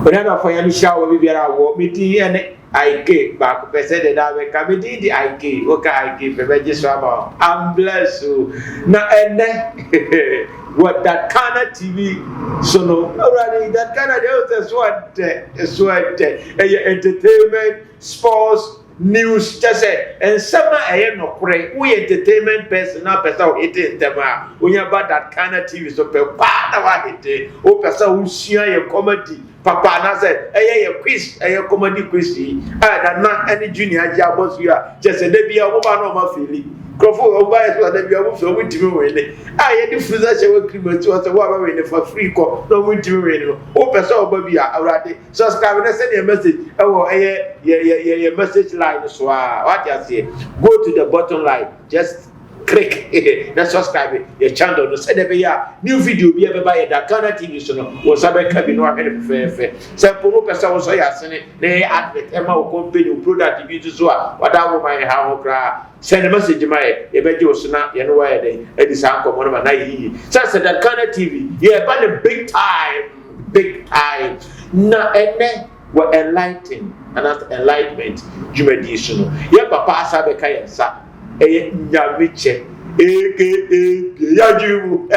Whenever for any shower, we are war meeting and I gave back, I said that I will come the I gave, okay, I gave a register. I'm blessed you. Now, and then what that kind of TV, so no, already that kind of entertainment, sports. News just say and summer I no pray we entertainment person now person it is them when you about that kind of TV so pe pa na wa hit o person who share your comedy papa na say your quiz your comedy quiz na any junior jabos you are just say dey be a woman no ma feel Crofo oba is what dey be a so we timi we you the freezer say we cream to us what we for free call no we timi we no o person oba bi already subscribe na send your message your message line so what you say go to the bottom line just click na subscribe your channel no say dey new video bi e buy that kind of TV so no wo sabe ka bi no ahwe fe say pono person wo so ya sene na advert e ma wo company product bi so wada wo my ha ho kra send message my e be je wo so na ye no wa ye dey e di san komo na yi say that kind of TV yeah but the big time na ene were enlightened and that enlightenment jumedi so no ye papa sabe ka ye sa nyamiche yajibu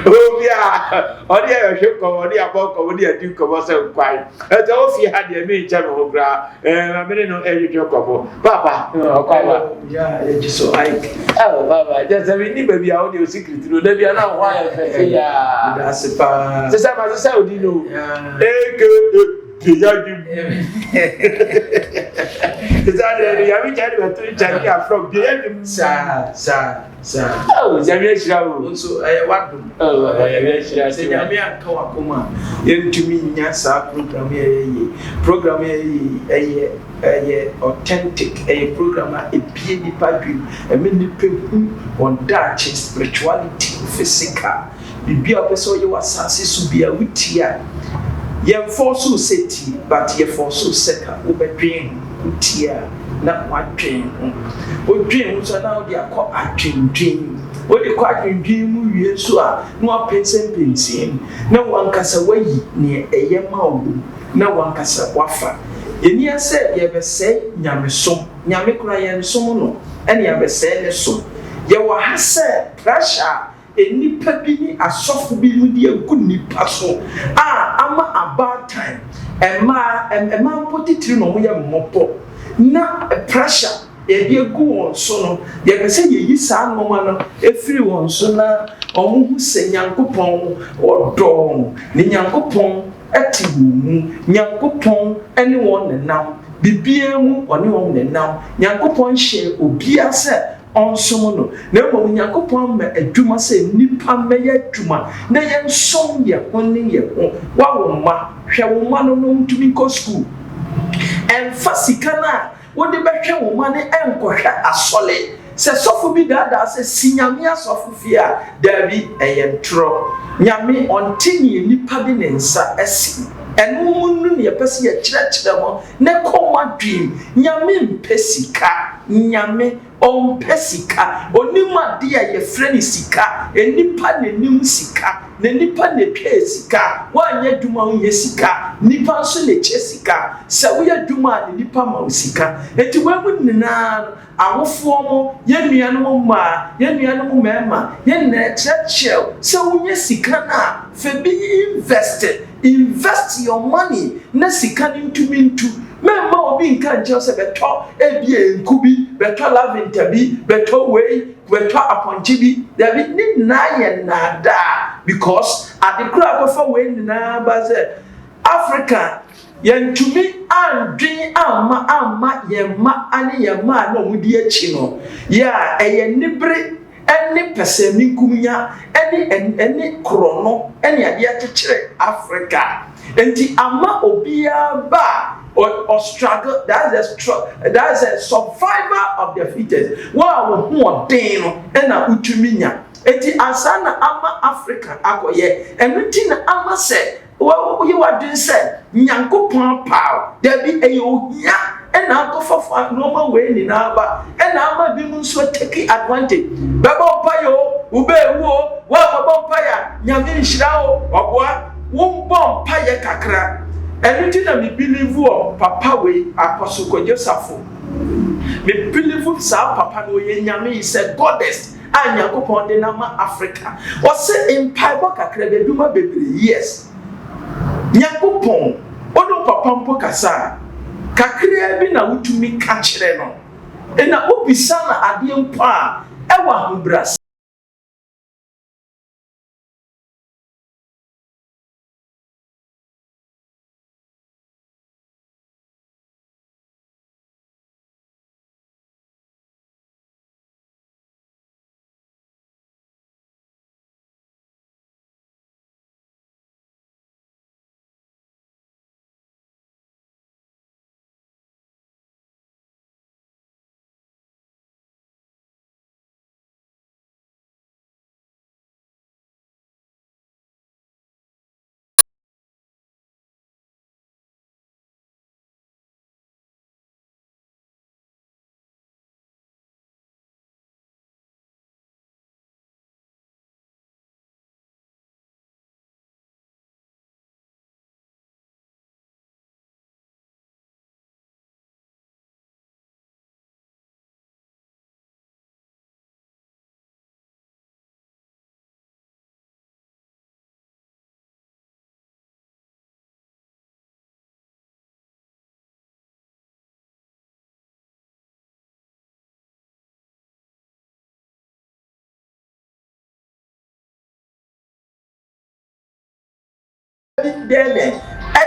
obia odi e hweko odi aboko odi adi kobo se kwai e o fi ha de me nche me gra amene no hweko papa okwa ya ejiso ai baba just we ni baby a odi o secret no da bia na ho ya fe ya da sepa se sa odi no yajibu Exactly, I mean, I'm from the sir. Oh, Jamie, so I want to. Oh, I say, Jamie, Kawakuma, you to me, Yasa program a authentic, a program, a PhD padre, a mini people on Dutch spirituality, physical. You be a person you are sassy to be a wittier. Ye force so seti, but ye force so seka, obedrin, utia, not what dream. O dream, so now they are called a dream. What the quadrant dream, you saw, no pensing. No one can away near a yamau, no one can say wafa. Ye near said, ye ever say, Yamisom, Yamikra Somono, and ye ever say, so. Ye were has said, pressure. Nipa bi ni asofo bi mu de agu nipa so ama about time ema potitiri no mo ye mmopo na pressure e bi agu won so no ye pese ye yi sa no ma no efiri won so na omo hu se Nyankopon odo ni Nyankopon ati mu Nyankopon ene won nenam bibia mu one won nenam Nyankopon hye obia se onsomono na mo Nyankopon ma adwuma se nipa meye adwuma na ye nsom ye honni ye ho wa wo ma hwe wo ma no ntumi ko school en fasika na wo de be hwe wo ma ne enkohwe asole se sofo bi dada se sinyame asofo fia dabi eyentro nyame ontini nipa bi ne nsa asi enu nu ne pese ye kyerɛkyerɛ mo ne koma dream nyame mpesika nyame ompesika onima de ye freni sika enipa nenim sika ne nipa ne twa sika wanya duma unye sika nipa nso ne che sika se wo ya duma ne nipa ma sika enti wamu nina awofo mo ye nuanom ma ye nuanom mema ye na kyerɛkyerɛ se unye sika na fe bi invest your money na sika ntumi ntu memma obi nka nje se beto ebi enkubi beto lavender bi beto wei beto aponchi bi there be ni na ye na da because adekura go for wei na baze Africa yentumi andwin amma yemma ane yemma na omudi achi no ya eye nibre eni pesemi kumnya eni krono eni ade akekere Africa enti ama obia ba or struggle that's a survivor of the fittest wa wo den no na utuminya enti asana ama Africa akoye enuti na ama se wo ye wadin se Nyankopon paw da bi eyohia na akofafa normal way ni na ba na ama bi mu so take advantage baba payo ube wo wa baba paya nyame nhira o oboa won bomb paye kakra enu na me believe o papa we Apostle Kwadwosafo me believe sa papa no ye nyame is a goddess Anyakopon de nama Africa o se empire kakra be duma bebre yes Nyakopon odo papa mpo kasa kakra bi na wutumi ka kire no ena obisa na ade mpo a ewa hobras dele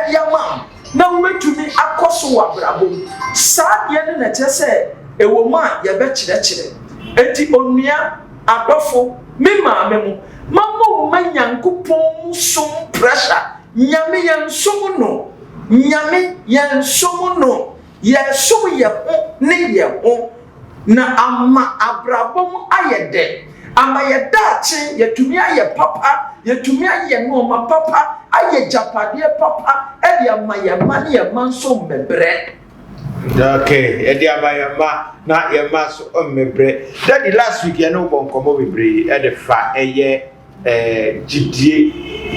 ediama na wetumi akoso wabrabom saa de na kyese ewoma ye be kyerɛkyerɛ enti onua adɔfo me maame mu mama manyankopɔn som pressure nyame yansom no nyame yansom no yesom ye ho ne ye ho na ama abrabom ayede ama ye daakye yetumi aye papa yetumi aye no ma papa aye japade papa e dia mayama ne ye manso mebre okay e dia mayama na ye manso mebre that last week you know bonkomo mebre e de fa eye jidie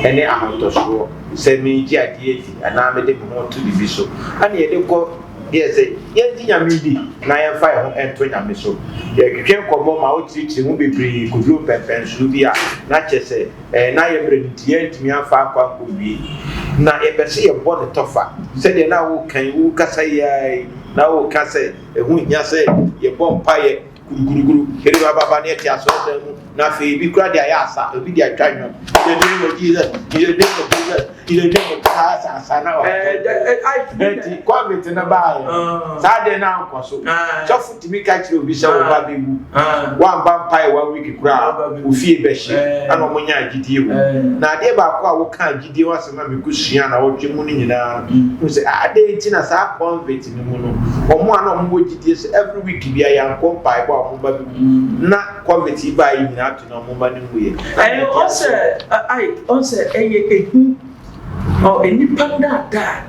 ene ahotoso se mi ji adie ana me de mo to bibi so ana ye de ko yes ye ti nyame bi na ye fa ho ento nyame so ye twetwe komo ma o tirichi hu bebre koduro pepensu bi a na chese na ye bre ntie ntimi afa akwa kobi na ye pese ye bo ne tofa se de na wo kan wo kasa ye na wo kasa hu nya se ye bo mpa ye guruguru ere baba ne ti aso da mu na fe bi kura dia ya asa obi dia twanyo ye de mo Jesus ye de mo Jesus ye de mo asa na wa I comment na ba sa de na nkoso so futimi ka kire obi se wo ba be wu wa ba mpa 1 week kura ofie be hye ana mo nya agidie wu na de ba ko a wo ka agidie wa se ma me kusua na wo twe mu ni nyina wo se ade nti na sa convert ni mu no omo ana omo agidie se every week bia ya nko mpa ba mo ba be na convert ba yi nyina to na mo ba ni mu ye on se ehu o enipa da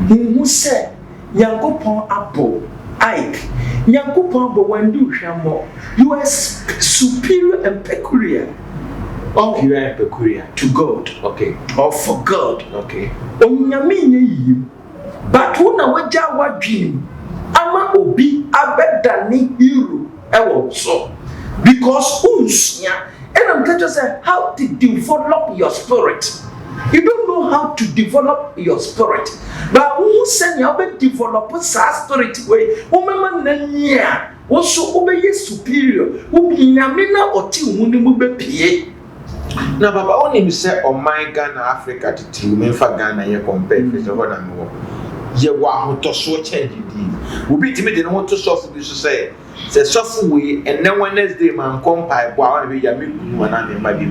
hu se Yankopon abo Ike Yankopon abo wandu hwamo you are superior and peculiar you are peculiar to God okay or for God okay onyame nye yi but wona waja wadwin ama obi abedani hero ewo so because unsia and I'm going to say how to develop your spirit. You don't know how to develop your spirit. But who send you to develop a spirit way? Woman nanya also obey superior. Who be namina or tea mube pie. Na baba only me say on my Ghana Africa to tea me for Ghana ye compare with what I'm more. Ye wa ho to so change di. Obi timi de no to so fu bi so say suffer we and then Wednesday man compare boa we ya me kunu na me ma bi.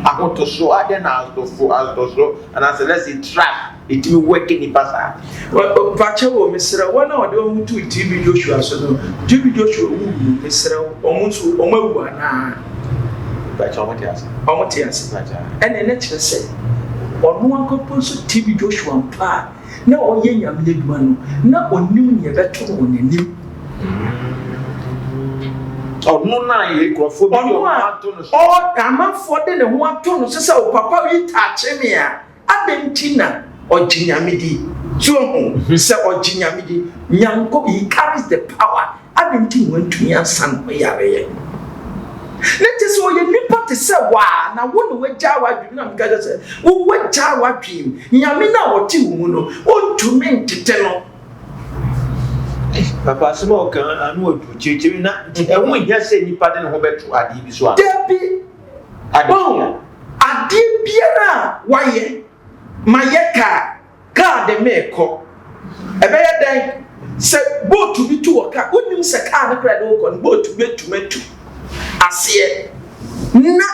Ahoto so ade na as so and as let's say track it me working in pasa. Well vache wo mesra wona ode o to TB Joshua so no TB Joshua wu mesra omo so omo wu ana vache omo tias vache ene ne kire se ono akopo so TB Joshua pa na oye nyame aduma no na onim ne beto onanim no na ye crofo bi o ato no o amafo de ne ho ato no se o papa wi tache me a adentina ojinyamidi so say ojinyamidi nyanko he carries the power adentin wantu yansan oyare let us so you nipa te say wa na wo no wagya wadwim na mka say wo wagya wadwim nyame na wote wo mu no ontumi ntete no papa small kan anu odu chichiri na ehun iya say nipa de ho beto ade bi so a debi ade biara waye mayeka ka de meko ebeye dan se boat bi tu oka onim se ka na kra de okon boat bi tumetu ase na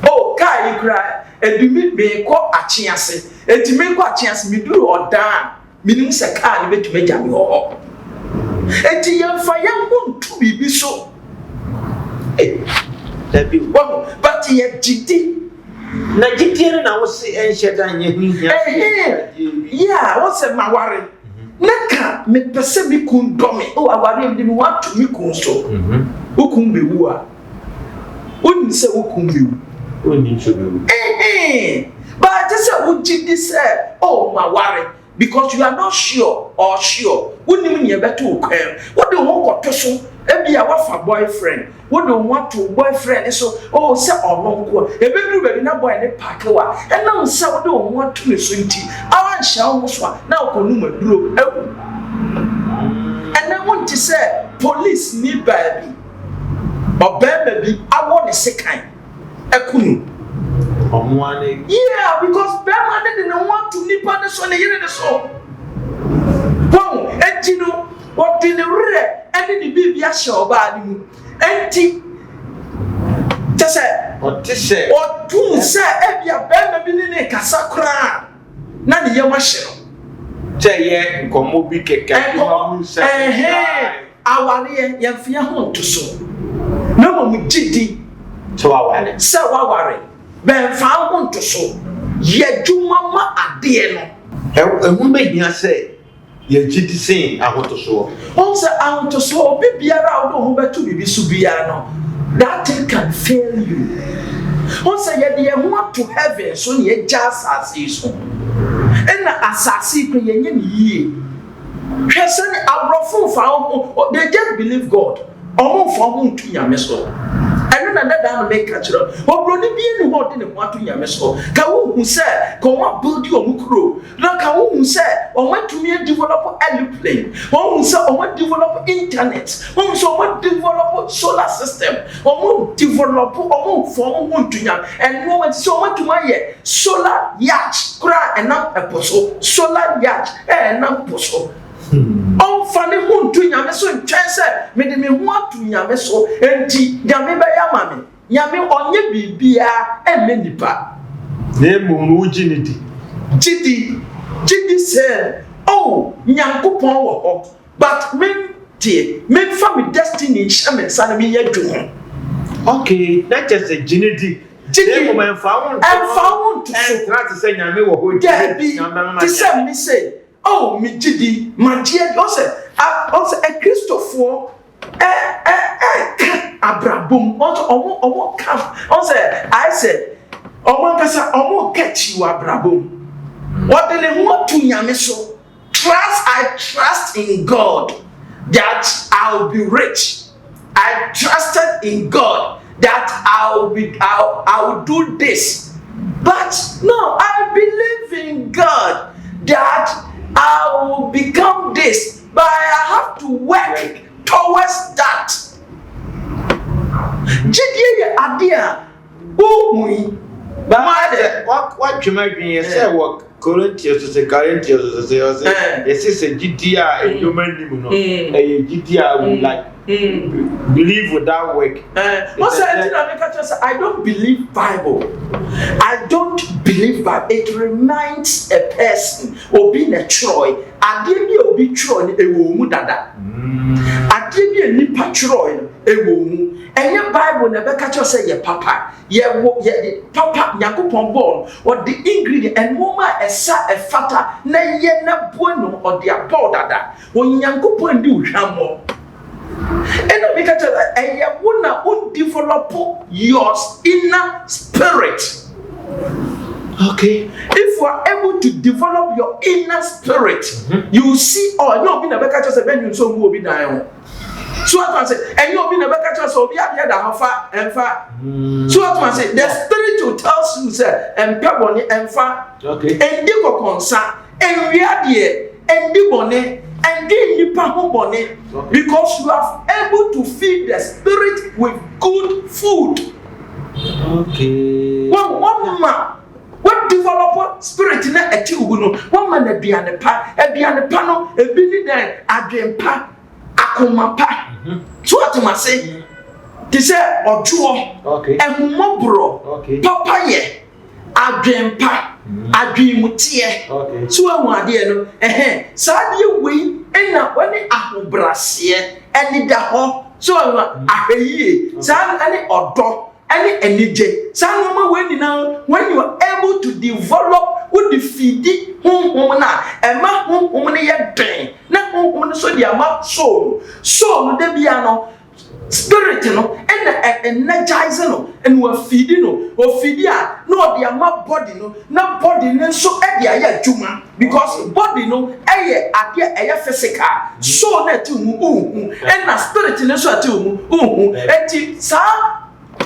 o ka yi kra edumi meko achiase etimi ko achiase miduru odan minim se ka ne betumeja mi ho eti yemfa yemhuntu bibi so but ye jidi na jidi na wo se enhyedan ye hia yeah wo se maware naka me pese mi kun dome o aware ndi mi watu mi kun so ukun bewu a oni se ukun bewu oni so bewu but just say wo jidi se oh maware because you are not sure or sure wonim ne beto kwan wo de wo koto so ebia wafa boyfriend wo de want to boyfriend so oh say ononko ebedru be na boy ne park wa enam say wo de want to so nti awan hia wo so na okonu maduro ewu and I want to say police ni baby obema bi awo ne sekan ekunu yeah, because Bema didn't want to nip on the son of the soul. Wow, and you know what did the rare and the baby a show bad you empty. Just say, what to say, or to say, if you are Bema being a Casacra, not the Yamashiro. Say, come will be cake and hey, our dear Yafia home to so. No one with GD. So I worry. Ben found to so ye jumama ade no ehun be hia say ye gidi sin ahoto so on say ahoto so obi biara o do ho betu bibi su biara no that thing can fail you on say ye de ho to heaven so ye just as is so and asasi ko ye nye yie hwese ni abrofo fa ho they just believe God omo fo ho ntu nyame so enu na dada no make kachiro obroni bi enu ho de ne ho ato nyame so ka wo hu se ko wa build your mukro na ka wo hu se o wa tumi develop airplane wo hu se o wa develop internet wo hu se o wa develop solar system o mo develop o mo form ho ntu nyame enu wa se o wa tumi ye solar yacht kura enam eposo solar yacht enam poso on fane huntu nyame so ntwen se me de me hu atu nyame so enti nyame be ya mame nyame onye bibia emme nipa na mu ujinidi jidi se oh nyankopon wo ho but me fa me destiny shame sana me yadwo okay that just a jinidi mo man fa won to so that say nyame wo ho nyame say me say oh mi jidi magie ose a Christopher abrabum omo kam ose I said omo kasa omo catch you abrabum what the who to nyame so I trust in God that I'll be rich. I trusted in God that I will do this, but no, I believe in God that I will become this, but I have to work towards that. Jidi idea, but what you might be say what Corinthians say yes is a GDA human no a GDA would like believe without work. I don't believe Bible. I don't believe Bible. It reminds a person of being a Troy. I didn't be obi Troy a woman dada. I didn't be nipa Troy a woman. And your Bible never catch us say your papa. Papa Yakupon born or the ingredient and mama a fata na ye na bueno or the apple dada. When Yakupon do jamo. And because I wanna develop your inner spirit. Okay. If you are able to develop your inner spirit, you will see, oh, you'll be never catch us a venue, so will be dying. So what I say, and you'll be never catch us, so be at the other half and far. So what I say, the spirit will tell you, sir, and Pebble and far, okay, and they go concern, and we are there, and the bonnet, and then you pack bonnet, because you are able to feed the spirit with good food. Okay. One man. What develop spirit in a tubuno? One man a biane pa, no, a billy then, a dream pa, a coma pa. So what must say? They say, or jewel, okay, and mobro, okay, papa ye, a dream pa, a dream mutie. Okay. So I want dear no, sad you win, and not when it apple brassier, and it da so I ye, sad any or dog. Any energy. Some when you are able to develop with the feeding na ema na ye den na so the ama soul de bia no spirit no and energize no and we feeding no o feed a no the ama body no na body no so e dia ya adwuma because body no eye ade physical soul na ti mu and na spirit no so ati mu enti sa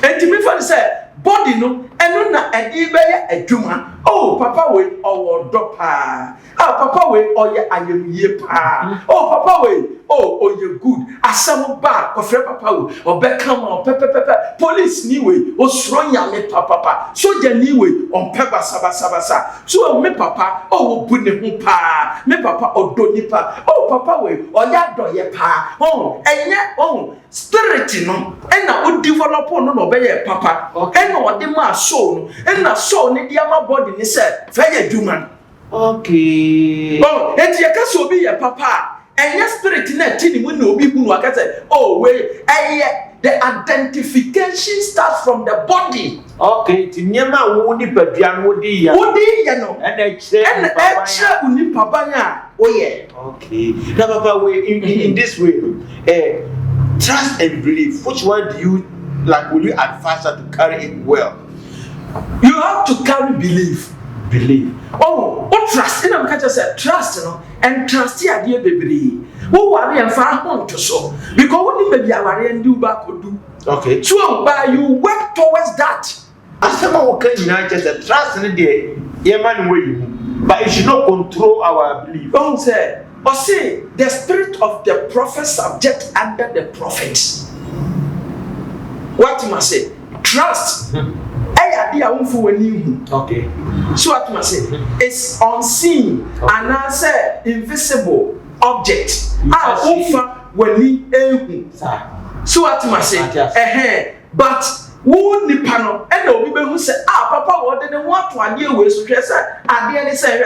enti me fa say body no enu na edi be ya adwuma oh papa we owo do pa papa we oye ayemye pa oh papa we oye good asam ba kofre papa we obekam pepepepe police ni we osro nyame papa soldier ni we on peba sabasa so me papa bu ne ho pa me papa odo ni pa oh papa we oya doye pa enye spirit no na o develop no be ye papa na o de ma soul no na soul ni dia ma body ni say feye dwuma. Okay. Enti ye ka so obi ye papa enye spirit na ti ni mu na obi bu no aka say we the identification starts from the body. Okay, ti nyema wo ni padua no di ya. Wo di ya no. And extra uni papa ya. Okay. Now papa we in this way trust and belief, which one do you like? Will you advise her to carry it well? You have to carry belief. What trust? In a catch say trust, and trust here, dear baby. Who worry and far home to so because what maybe I worry and do back would do. Okay. So by you work towards that. As someone can unite us, trust in the day, yeah, man, but it should not control our belief. Don't say, or say the spirit of the prophet subject under the prophet. What must say? Trust. Okay. So what must say? It's unseen and answer invisible object. So what must say? But who nipa no and obi be hu say papa wo de ne ho ato ade we so hwe say ade ne say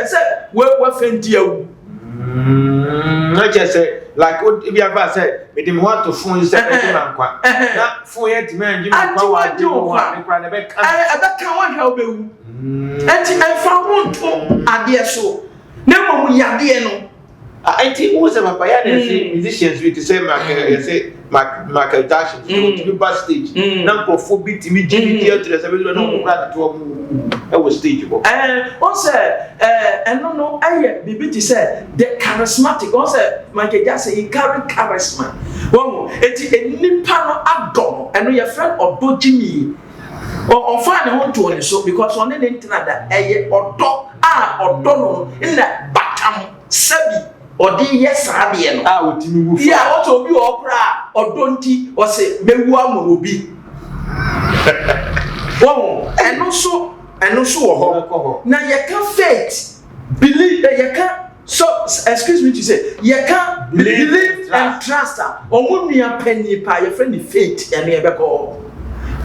we fenti awu. Not just say like if you ever say me dem want to phone say na kwa na phone yet man ji na kwa wa ji wa me kwa na be kan abeka wa hwa obewu enti emfa ho to ade so na mo yade no enti who say papa ya dey say musicians we say Michael Jackson to be backstage na ko beat me ji dia to say no no crowd to was stage go on say no aye bibi ti say the charismatic on say Michael Jackson he carry charisma won eti enipa no adom eno your friend odo Jimmy on find hon to on so because on the internet that aye odo no in the batam sabi odi yes ade no otimi wu ya what obi okra odonti o se mewu ama obi won eno so wo ho na ye can faith believe ye can so excuse me to say ye can believe and trust omunu pani pa ye friend faith ene ye be ko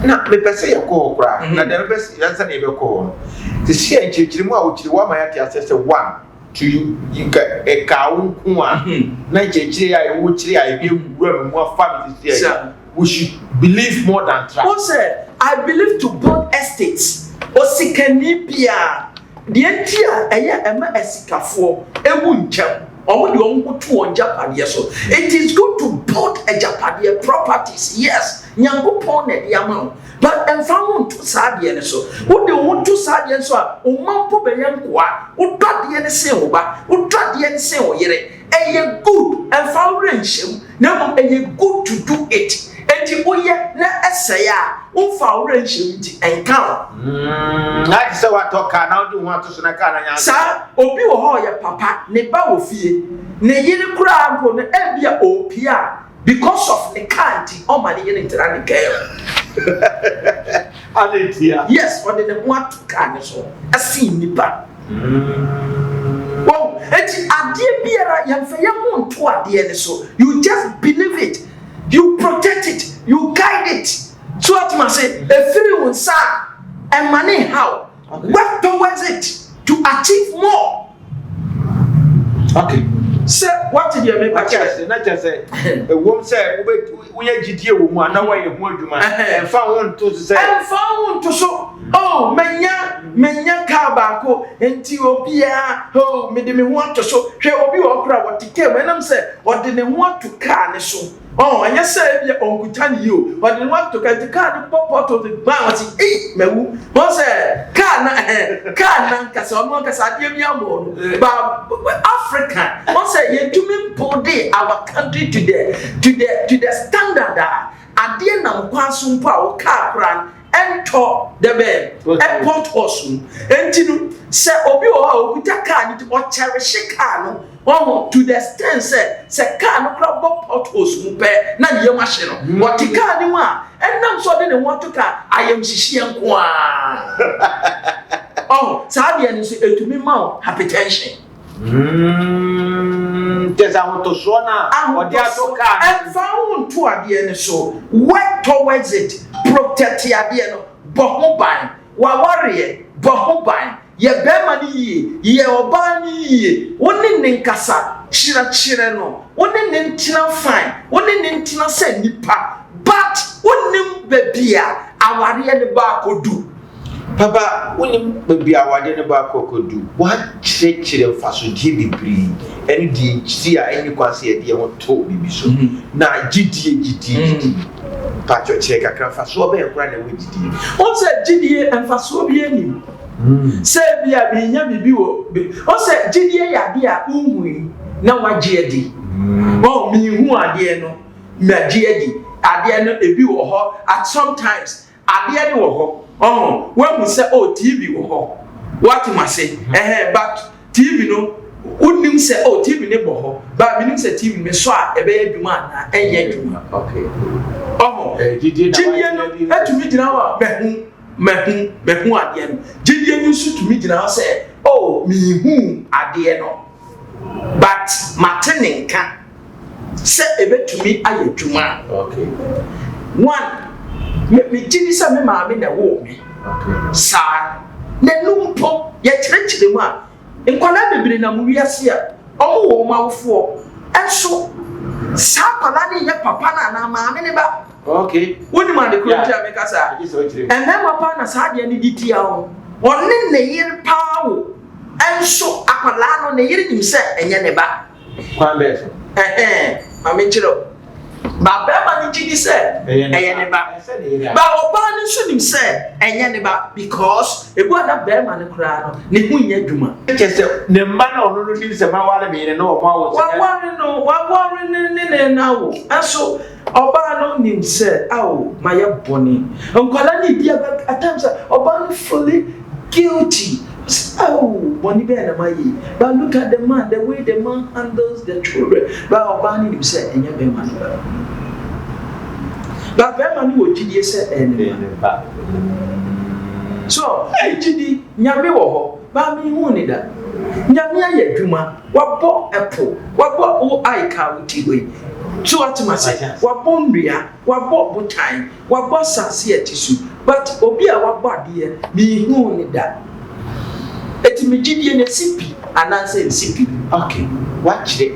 na me pese ye ko okra na dem pese yansa na ye be ko ti sie enchirimu a wo chiri wa ma ya ti asese one to you get a cow na chiri ya wo chiri ya be wura mu family here we should believe more than trust. Who said I believe to build estates osikani bia de entia eye ema esikafo ewu nchem omo de onko to on japade so it is good to build a japade properties yes nyankopon na de ama but and found to Sadia so. What do you want to Sadia so? O Mampo Beyanqua, who got the NSA, who got the NSA, a good and found ransom, now a good to do it. And the Oya na Essaya, who found ransom and count. That's so I talk now. Do want to Sanakana, sir, Obi Hoya Papa, Neba Fee, Nayini Crab on the Ebia Opia. Because of the candy, all my in the yes, what did they want to can so? A scene nipper. Well, it's a dear beer, young for young to a dear so. You just believe it, you protect it, you guide it. So what must say, a feeling with son and money how? Work towards it to achieve more. Okay. Sir, what did you make? Not just say, a woman said, we are GT woman, no way of one and found to say, and found to so. Oh, Menya Kabako, and Tiopia, oh, made me want to so. She will be okra what he came and I'm said, what did they want to carne so? Oh, and you said, Uncle Tani, you, but they want to get the car pop out of the bounce. Eh, Mewu, was a car, Cassandra, but Africa, once a year to me, poor day, our country to the standard. At the end of Quasum Power car run. Enter the bed, airport awesome. And you say, Obio, with a car, or cherish a car, to the extent, say, car no crab pot awesome, none your machine, what the car you want, and now so didn't want to car. I am Sicilian. Oh, Sabian is to me, mouth, hypertension. There's a want to Sona, or the other car, and found to a DNA so work towards it. Protect your dear Bohoban, Warrior, Bohoban, ye Bemani, ye Obani, one in Ninkasa, Chirano, one in Nintina fine, one in Nintina say Nipa, but one in Bebia, our real barco do. Papa, when be our dinner barco could do, what church of Fasudi breed, any D, see, any quasi idea what told me so. Now, GT. Pacho check a craft so be run away. On said GDA and Fasobiani. Say be a bibiwo. On said GDA ya umwi na wa GD. Oh, me who are dear no, me GD. Adia no ebi wo ho at sometimes adia ni wo ho. Oh, when we say oh TV wo ho. What must say? But TV no unim say oh TV ne bo ho. But meaning say TV me so a ebe adwuma na enye adwuma. Okay. Oh, Gideon, to me now, Mehu Adian. Gideon used to meet now say, oh, me whom Adiano. But Martin can say a bit to me, I am Juma. Okay. One, me Jimmy Sammy Mammy, the woman. Okay. Sir, then no pop, yet rich the one. In Qualabri, we are here. Oh, mouth for. And so, Sapalani, your papa, and mamma. Okay. What do you want to make us? And then my partner had any detail. One in the year power. And so, Apolano, the year himself, and Yaneba. I mean, but Bama Niji said, Yaneba. But Obama shouldn't say, and Yaneba, because it was a Bama and crowd, Nipunya Juma. The man or lives a Mawala mean and no one worrying now. And so, Obano nim said, oh, my bonny. Uncolani dear at times, Obano fully guilty. Oh, Bonnie Ben, but look at the man, the way the man handles the children. But Obani himself, and your man. But Berman would GD said, and so, hey, GD, Yamiwo, Bami Hunida. Yamia Juma, what bought apple, what bought all I cow tea. So what to myself, what bonria, what bought botine, what bought sassier tissue, but Obia what body, me who need that. It's me GD and a sippy, and I said sippy. Okay, watch the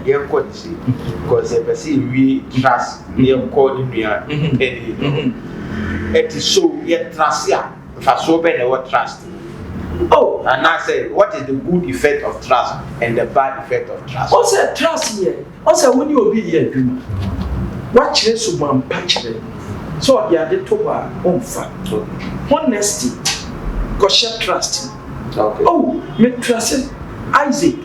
young quality, because I see we trust young calling it is so yet trust ya, for so better what trust. Oh, and I say, what is the good effect of trust and the bad effect of trust? Also, trust here. Also, when you be here, watch this one patch it. So you are the toba on fa. Honesty, kosher trust. Okay. Oh, me trust Isaac,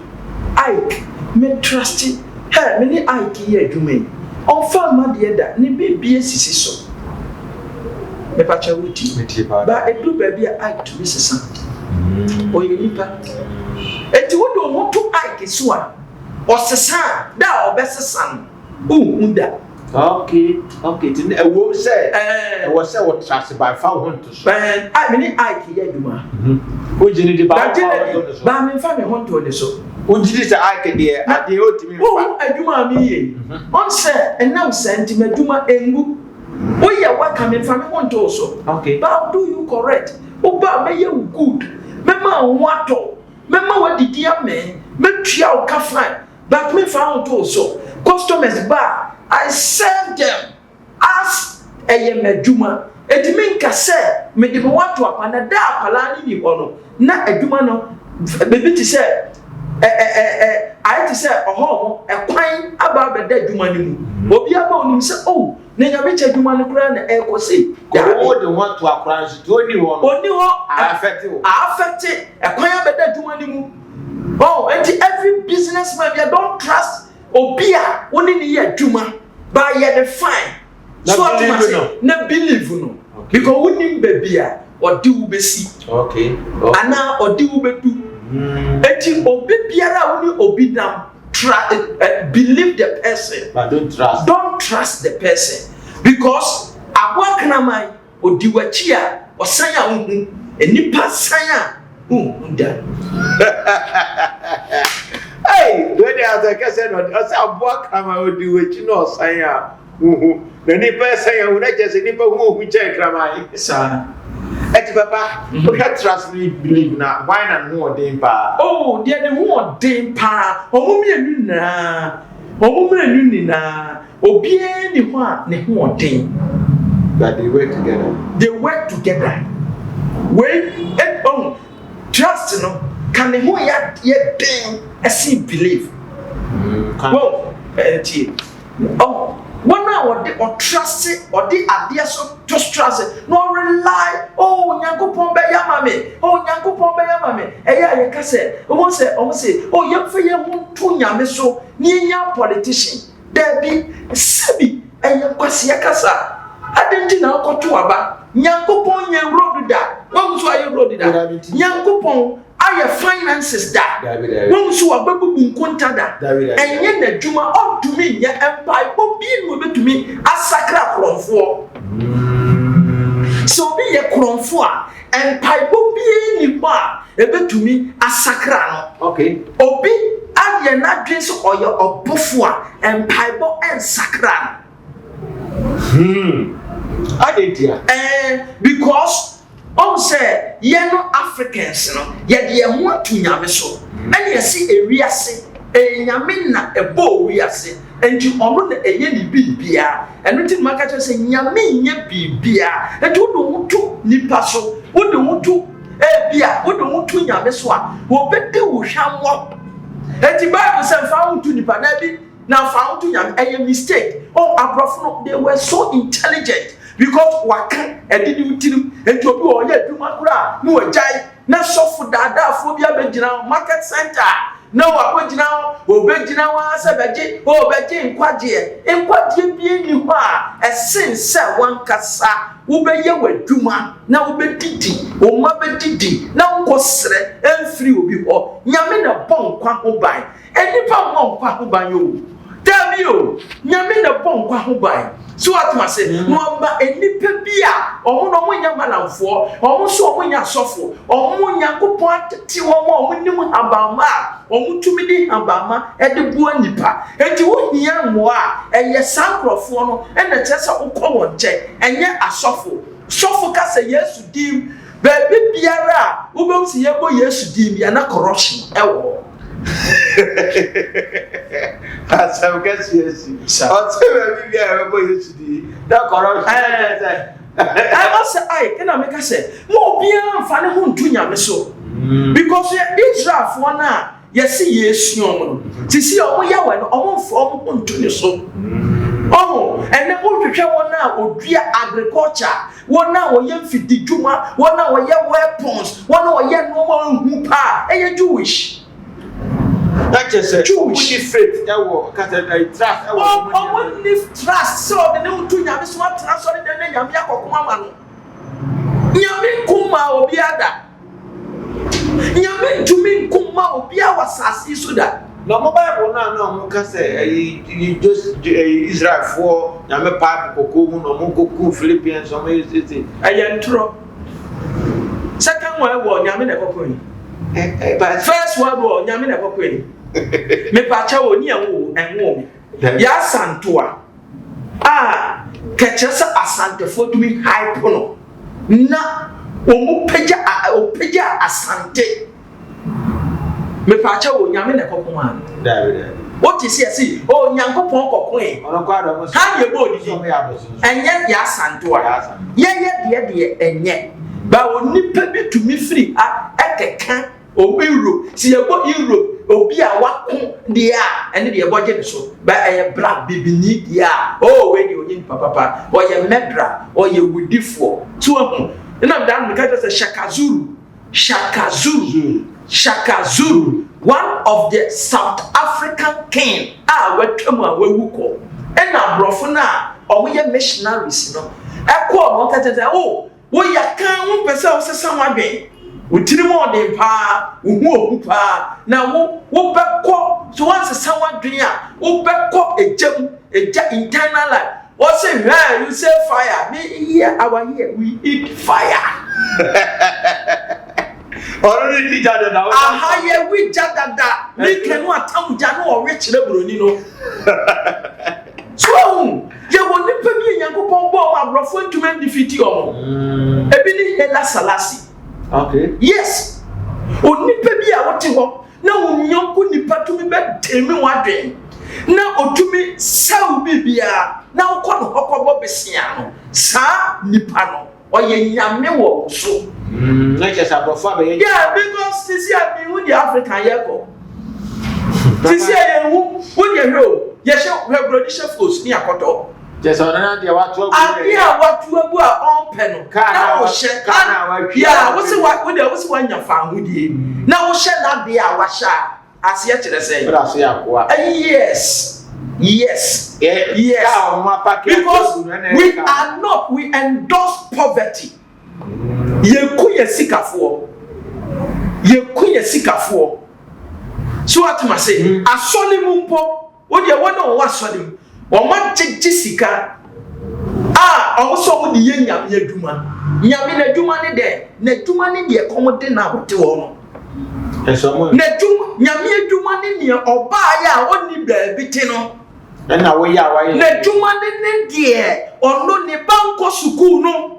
Ike, me trust her. Many Ike here do me. On farm the other, ni baby so. Me pacha wuti. But a blue baby Ike to Mrs. Sam. Or you nipa. Et you would want to Ike is one. Or Sasan, thou or best son. Unda. Okay. A woman said, was so trusted by 500 to spend. I mean, Ike here do ma. Would you need to buy Bam family home to the so. Would you say I can hear at the ultimate? Oh, I do my me. On sir, and now sentiment do my engu. Oh, yeah, what coming from me want also. Okay. But do you correct? Oh, but may you good. Memma what? Memma what the dear man, make trial kafan. But me found also. Customers bar. I serve them as a meduma. It mean kase me de want to apana da apala ni ono na aduma no baby ti say I ti say oho e kwan aba be da aduma ni mu obi aba onim say oh na nya be che aduma no kura na e ko say ko de want to akura so to oni ho affect e kwan aba da aduma ni mu. Oh, and every businessman you don't trust obia oni ni ye aduma ba ye the fine. So I say na believe no. Because we need baby or do we see. Okay. And now or do we do. Eti obi biara we obi nam believe the person. But don't trust. Don't trust the person. Because abwa kana mai odi wachi a osanya unhu enipa sanya unhu. Hey, when they are the person or abwa kana odi wachi no osanya unhu. The nipa say you not just nipa who check kramai. Sir. Eti papa, we can trust me believe na why na no den pa. Oh, they the who den pa. Omo mienu na. Omo mienu ni na. Obi ni ho a ne ho den. That they work together. They work together. When trust no can the ho ya den as believe. Well, oh, one hour or trust it or the idea so just trust it. No rely. Oh, Nyankopon be yamame. Oh, Nyankopon be yamame. Eya ye ka say. Omo say, oh, ye fe ye ho to nyame so. Ni nya politician. There be sebi enya kwase yakasa. Adenti na okoto aba. Nyankopon ye road da. Won so aye road da. Nyankopon aye finances da. Won so ababu nkonta da. Enye na djuma odumi nya empire obi no betumi asakra kronfo. So be ye kronfo a empire obi ni ba ebetumi asakra no. Okay. Obi aye na dwen so oye obofo a empire bo ensakra. Because on say ye no Africans no ye de ho atu nyame so and ye see ewiase nyame na ebo wiase enti ono na eye ni bibia eno ti maka cho say nyame nye bibia enti wo do mutu nipa so wo do mutu bia wo do mutu nyame so a wo bede wo hwamwo enti Bible say fa mutu nipa na bi na fa mutu nyame eye mistake. Oh, Abrafo, they were so intelligent because waka edidi utirim enti obi o ye adwuma kura na wajai na sofu dada phobia begina market center na wakogina obegina wa sebeji obeji nkwaje bie ni ho a esense wankasa wo beye wadwuma na wo bedidi wo ma bedidi na nkosre emfiri obi ho nyame na bonkwa ho ban enipa bonkwa ho ban yo Damio, nyame na bonkwa ho ban. So atma say, no amba enipa bia, omo no nya malamfo, omo so omo nya sofo, omo Nyankopon atete omo nim habama, omo tumi di habama e de bua nipa. Enti wo hia mo a eye sankrofo no e na kyesa ukọ won che, enye asofo. Sofo ka say Yesu dim, baby biara, wo be si yebo Yesu dim ya na corruption ewo. As I guess yes. I'll tell you yesterday. That corruption. I must say, I can make us say, more beyond funny who to nyame so. Because Israel for now, yes, yes, you see, oh, yeah, when almost from to so. Oh, and the old picture one now, or dear agriculture, one now, or young 50 Juma, one now, or young weapons, one now, or young woman who pa, and you're Jewish. That just a Jewish faith. That was trust. Oh, one live trust. So the new two Yamis want to answer the name Yamako Mamma. Yamin Kuma or Biada. Yamin to me Kuma or Bia was as Isuda. No, mobile no, can say you just Israel for Yame Pipe, Coco, no Moko, Philippians, or maybe I intro. Second World War, Yamina Cocoon. But First World War, Yamina Cocoon. Me Pacha near and woman. Ya Santua. Ah, catch us a Santa for to me high pono. Na, Omupeja Asante. Me pacha wo nyame na kokoma what is here see oh nyankopon kokon ha ye bo didi enye ya santo a ye de enye ba onipa bi tumi free a ekeka Euro si ye bo Euro obi a wako de a ene de ye boje ne so ba eye black bibini de a oh we de onyin papa o ye medra o ye wudifo so hu na dan me ka say Shaka Zulu, one of the South African king, wetwama wewuko. Ena brofuna omoye missionaries no. Ekọ mo kete oh, wo ya kan wo pese wo sesa wadwen. Wotiri mo de pa, wo hu ohu pa. Na wo bekọ so wan sesa wadwen a, wo bekọ eja internal life. What say you say fire? Me here our here we eat fire. Already did that now. Aha ye we jadada. Me kenu atam janu o we kire broni no. So, ye woni pa bi Nyankopon bo ma brofo ntuma defeat o. Ebi ni Hela Salasi. Okay. Yes. Oni pa bi a wote ho na wonyonko nipa tumi be temi wadwen. Na otumi saw bibia na wokọ no hokọbọ besia no. Sa nipa no oye nyame wo so. Yeah, because this year we with the African yeko. This year we the hero. Yes, we have production force near Koto. Just on another what to abu on pen. Now share. Yeah, what's one your fan with you? Now share not be our washer. As yet to say. Yes. Because we endorse poverty. Ye sikafo so what ma say asole mu mpo wo de wo no wa asole mu wo ma sika o so wo de ye nyame aduma na aduma ne de komode na wote wo no na aduma nyame aduma ne oba ya oni baabi ti no na wo ya wa ye na aduma ne de ono ne banko sukuu no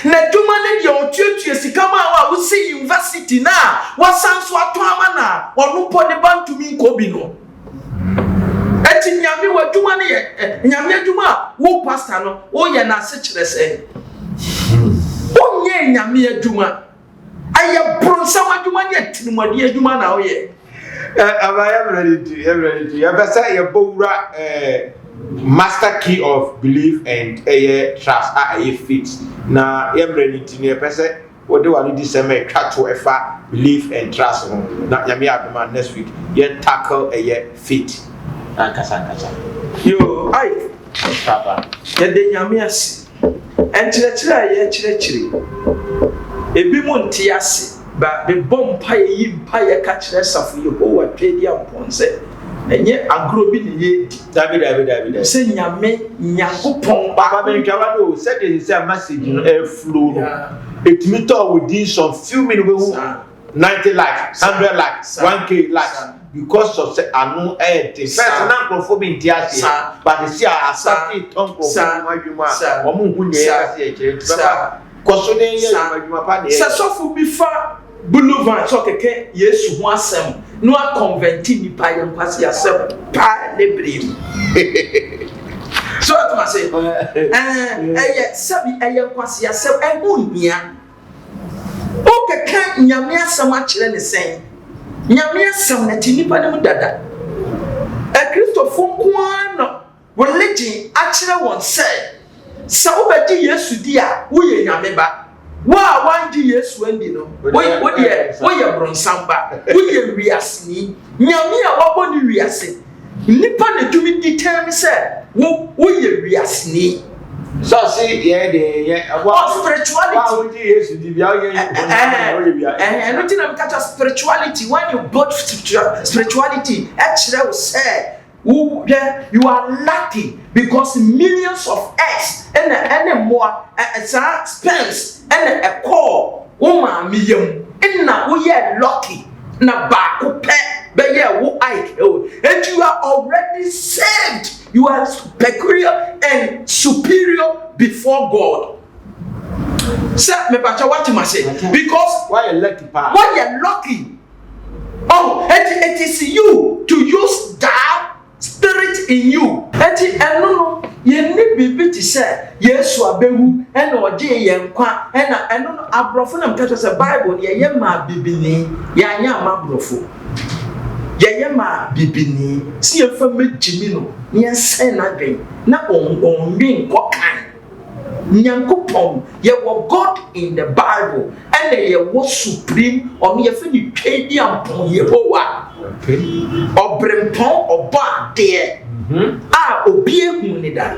na duma ne de otuetue sika ma wa si university na wasanso ato ama na onu po ne bantumi nkobi no eti nyame wa duma ne ye nyame duma wo pastor no wo ye na se kire se onye nyame aduma aye bronsa wa duma ne tinumade aduma na wo ye am ready to you better ye bowra master key of belief and trust faith na ready to you person what do I need this try to efa belief and trust na yami aduma next week ye tackle faith ankasa yo ai papa ye de nyame ase enkyerɛkyerɛ ye kyerɛkyerɛ ebi mo nte ase ba be bompa ye mpa ye ka kyerɛ safo ye ho wa twedi amponse enye agro bi ne ye David se nyame Nyankopon papa me twa no said this message no air flow no etimi to within some few minutes 90 likes 100 likes 1k likes because of say anu first na crofobia ntiase but see asati ton crofobia madwuma o mu hunye ya se ekire papa koso ne ye madwuma pa ne se sofu bi fa Boulevard so keke Yesu ho asem no a converti ni pa ye nkwase asem pa lebrim so what ma say sabi nkwase asem ehunhia o keke nyame asem a kire ne sen nyame asem na ti nipa ne mu dada Kristofo nkoano religion actually won say so obedi Yesu di a wo ye nyame ba wa wanji Yesu andi no wo ye bronsamba wo ye wiasni nyame a wabo ni wiase nipa na tumi determine say wo ye wiasni so see spirituality Yesu di bia ye anything I'm catch spirituality when you build spirituality actually say you are lucky because millions of eggs and more spends and a call woman million and now we are lucky na ba ko pe be ye wo and you are already saved. You are peculiar and superior before God. Sir, me pacha what you must say because why you lucky pa why you lucky. Oh, it is you to use that spirit in you. Eti eno no ye ni bibi ti say Yesu abewu e na oje ye nkwa e na eno no abrofo na mkato say Bible ye ma bibini ya anya ma abrofo ye ma bibini si e fa megimi no ye sen na dwen na onwi nkokan Nyankopon ye wo God in the Bible and ye wo supreme on ye fe ni twedi ampon Yehowa obrempon oba de obi ehun ni da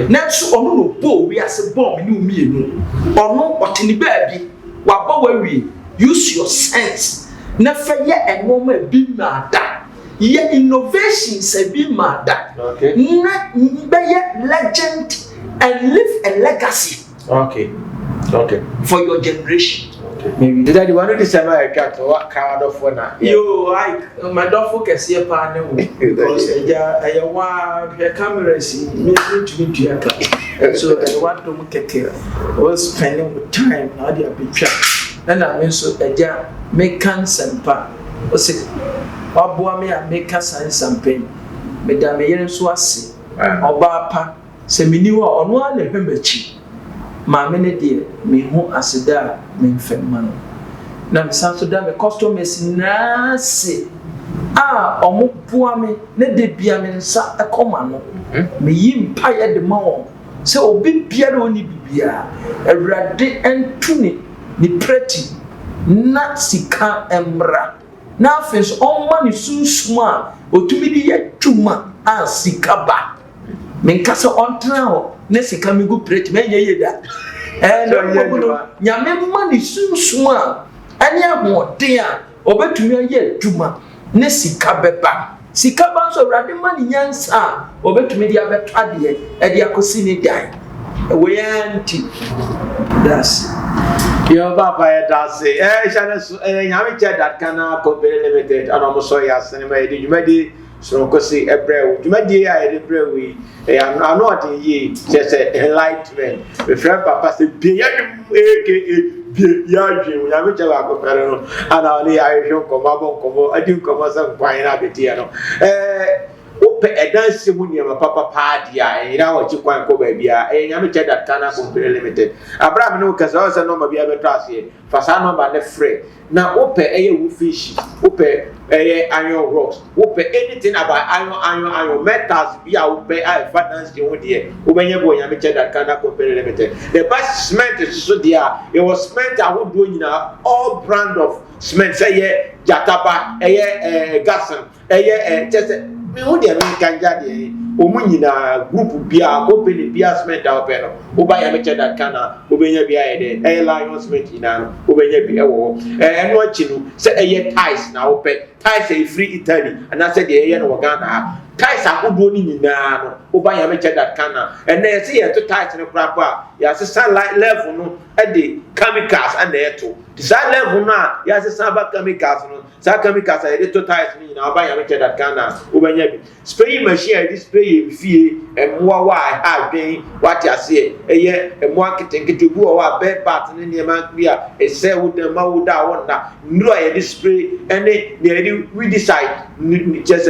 na so ono no bo wi ase bo me ni umienu ono otini baabi wa ba wa wi use your sense na fa ye enoma bi ma da ye innovations e bi ma da na be ye legend and leave a legacy for your generation. Maybe did I want to say my cat or what kind of one? You my dog focus here partner because I want the cameras me to meet you so I want to make care was spending with time now they picture and I mean so make cancer pa o say waboa me a make science and pain me da me yen so ase oba pa se mini wa ono a na hwemachi maame ne de me hu aseda me mfemma no na me sanso da me customers na se omo boa me ne de bia me nsa ekoma no me yi mpa ye de ma won se obi bia na oni bibia awurade entuni ni preti na sika emra na afes onma ni sunsuma otumi di ye twuma a sika ba men kasa ontra ho ne sika mi gu preti me ye da nyame ma ni sunsuma ani ahode a obetumi aye twuma ne sika beba sika ba so awurade ma ni nyansa obetumi di abetwa de e di akosi ni dan we anti das Your papa does say, Yami said that cannot compare limited and almost so yes, and you may do so. Because a brew, you may be a brewery. I am not in ye, just enlightenment. The friend papa said, be Yami Javaco, and only I shall come up, I do come as a fine abitiano. A dance my papa party, and now you can't go baby. And I'm that cannot compare limited. Abraham no because also no be able to see. Fasano by the free. Now, open a fish, open a iron rocks, open anything about iron metals. Be out pay I finance the old year. When you boy, I'm that cannot compare limited. The best cement is so dear. It was cement I would do in all brand of cement. Say, Jataba, Gasson, just. Me who dey mean kanja dey omunyina group bia company bia cement out peno oba ya meche that kana obenya bia ye dey lion cement ina no obenya bia wo eno achi no say ties na wo pe ties e free Italy and I said dey no Ghana ties akodo ni nyina no oba ya meche that kana and na say ye to ties no krapa ya say sunlight level no e dey chemicals and dey to design level na ya say samba chemicals no sa chemicals e dey to ties ni na oba ya meche that kana obenya spray machine this spray fie emwa wa adwen what you say emwa kitenkete bu wa be part ne ma bia ese wo dem ma wo da wona nru aye this spray ene ne we decide just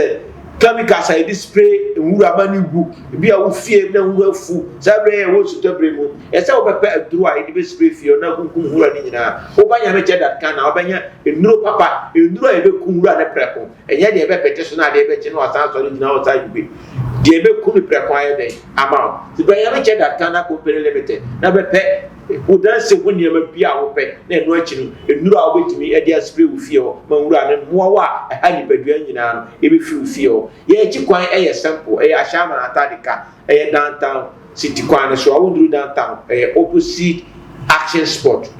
chemicals aye this spray nwura ba ni gu bia wo fie na wo afu sabre wo su tobre mu ese wo be aduru aye be spray fie na kunkum nwura ni nyina wo ba nya me che that kan na wo ba nya enuro papa enuro aye be kunwura ne preko enye de be pete so na de be che no asan so nyina wo ta yubi de be ku me prekwan dey ama ti be ya me che that Ghana Company Limited na be pe wo dance wo niam bia wo pe na enu achi no enuru a wo betimi e dia spray wo fie ho ma wura ne mo wa ha ni padua nyina no e be fi wo fie ho ye echi kwan e ye sample e ashama atadika e downtown city kwan so wo nduru downtown e opposite action sport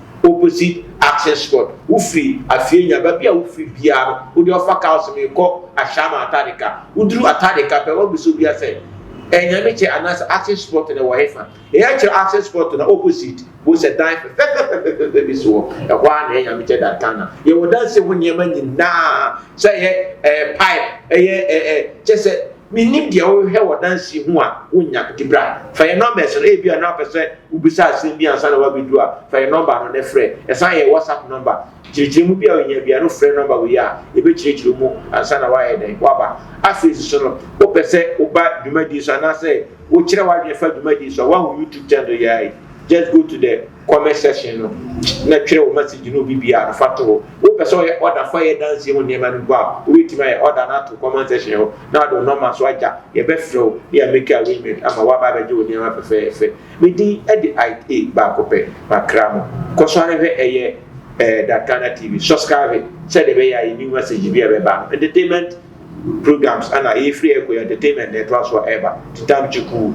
wo free afie nya ba bia wo free bia no wo de ofa house me ko ashama atadika wo nduru atadika pe wo biso bia say enya me che anas action sport na wo hefa e ya che action sport na opposite wo se dan be so e kwa na enya me che that kana ye wo dance wo niam nyina say pipe che se minim dia wo hwe wo dance hu a wonya dibra fa ye numbers no e bia na pese ubisa asem bia ansa na wa bedu a fa ye number no ne frɛ esa ye WhatsApp number chirichiri mu bia onya bia no frɛ number wo ya e be chirichiri mu ansa na wa ye den waba afisi so no wo pese wo ba dwumadi so na say wo kire wa dwe fa dwumadi so wa YouTube channel ya just go to the comment section no na twere wo message no bibia no fato wo pese wo order for ye dance wo niam no gba wo wetima ye order na to comment section ho na do normal so aja ye be frɛ ye make arrangement ama wa ba be je wo niam fe me di edi IA ba ko pe makra mo ko so are ye that Ghana TV subscribe say the be ya new message bi be ba entertainment programs and a free entertainment networks whatever to damn you